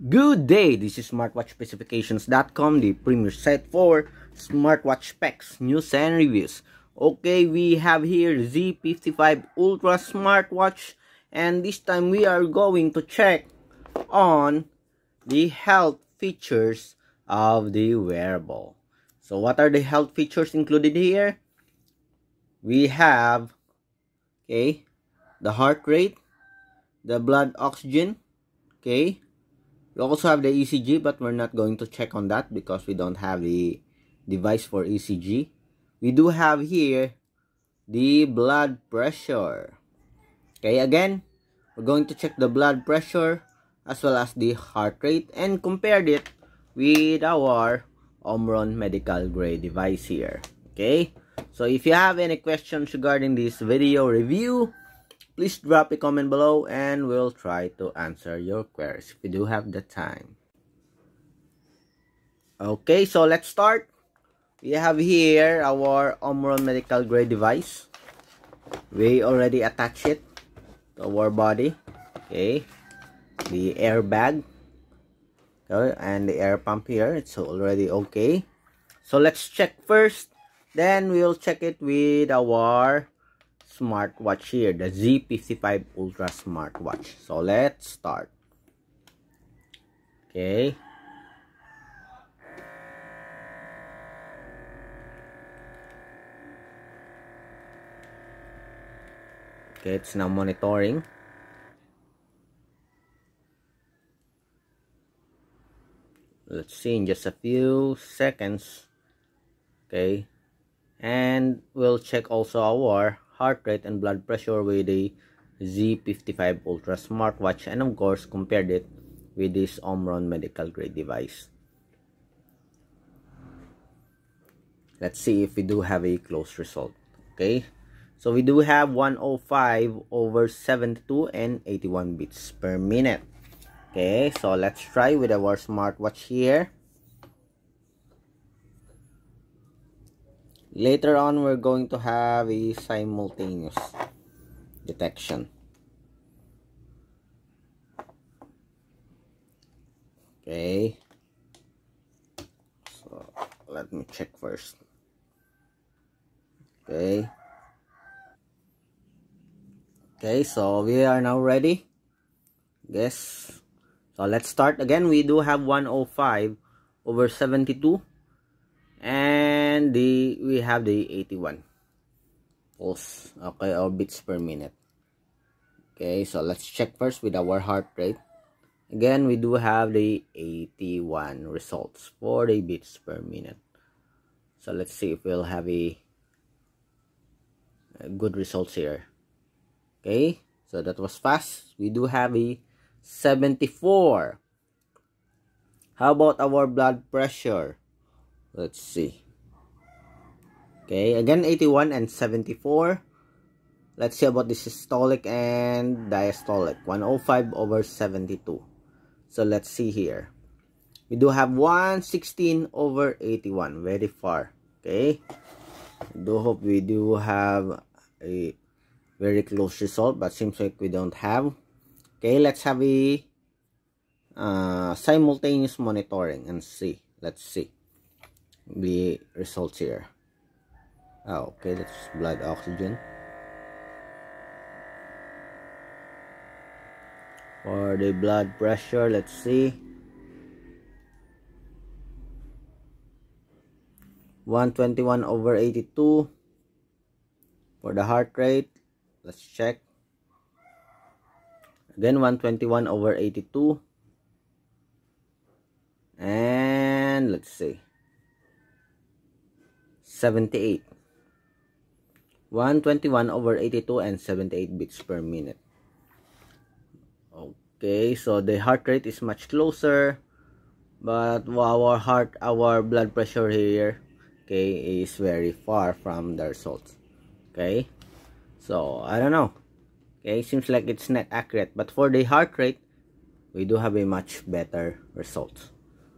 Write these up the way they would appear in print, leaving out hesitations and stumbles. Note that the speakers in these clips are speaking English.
Good day, this is smartwatchspecifications.com, the premier site for smartwatch specs, news and reviews. Okay, we have here Z55 Ultra smartwatch, and this time we are going to check on the health features of the wearable. So what are the health features included here? We have, okay, the heart rate, the blood oxygen, okay. We also have the ECG, but we're not going to check on that because we don't have the device for ECG. We do have here the blood pressure. Okay, again, we're going to check the blood pressure as well as the heart rate and compared it with our Omron medical grade device here. Okay, so if you have any questions regarding this video review, please drop a comment below and we'll try to answer your queries if we do have the time. Okay, so let's start. We have here our Omron medical grade device. We already attached it to our body. Okay, the airbag, okay, and the air pump here, it's already okay. So let's check first, then we'll check it with our smartwatch here, the Z55 Ultra smartwatch. So let's start. Okay, it's now monitoring. Let's see in just a few seconds. Okay, and we'll check also our heart rate and blood pressure with the Z55 Ultra smartwatch, and of course compared it with this Omron medical grade device. Let's see if we do have a close result. Okay, so we do have 105/72 and 81 beats per minute. Okay, so let's try with our smartwatch here. Later on, we're going to have a simultaneous detection. Okay, so let me check first. Okay, so we are now ready. Yes, so let's start again. We do have 105/72. And we have the 81 pulse, okay, or beats per minute. Okay, so let's check first with our heart rate. Again, we do have the 81 results for the beats per minute. So let's see if we'll have a good results here. Okay, so that was fast. We do have a 74. How about our blood pressure? Let's see. Okay, again 81 and 74. Let's see about the systolic and diastolic. 105/72. So let's see here. We do have 116/81. Very far. Okay. I do hope we do have a very close result, but seems like we don't have. Okay, let's have a simultaneous monitoring and see. Let's see the results here. Oh, okay, that's blood oxygen. For the blood pressure, let's see. 121/82. For the heart rate, let's check. Again, 121/82. And let's see. 78. 121/82 and 78 beats per minute. Okay, so the heart rate is much closer. but our blood pressure here, okay, is very far from the results. Okay, so I don't know. Okay, seems like it's not accurate, but for the heart rate, we do have a much better result.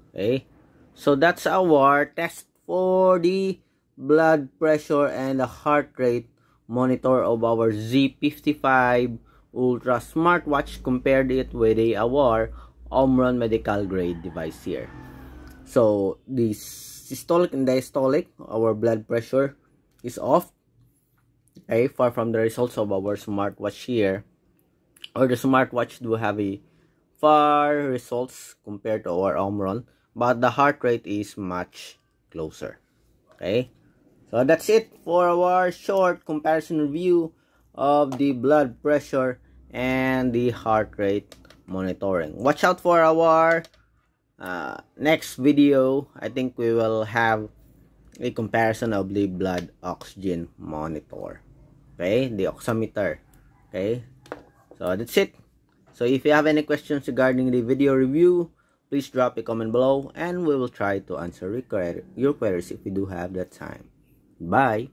Okay, so that's our test for the blood pressure and the heart rate monitor of our Z55 Ultra smartwatch. Compared it with our Omron medical grade device here. So the systolic and diastolic, our blood pressure is off, okay, far from the results of our smartwatch here, or the smartwatch do have a far results compared to our Omron, but the heart rate is much closer. Okay, so that's it for our short comparison review of the blood pressure and the heart rate monitoring. Watch out for our next video. I think we will have a comparison of the blood oxygen monitor, okay, the oximeter. Okay, so that's it. So if you have any questions regarding the video review, please drop a comment below and we will try to answer your queries if we do have that time. Bye.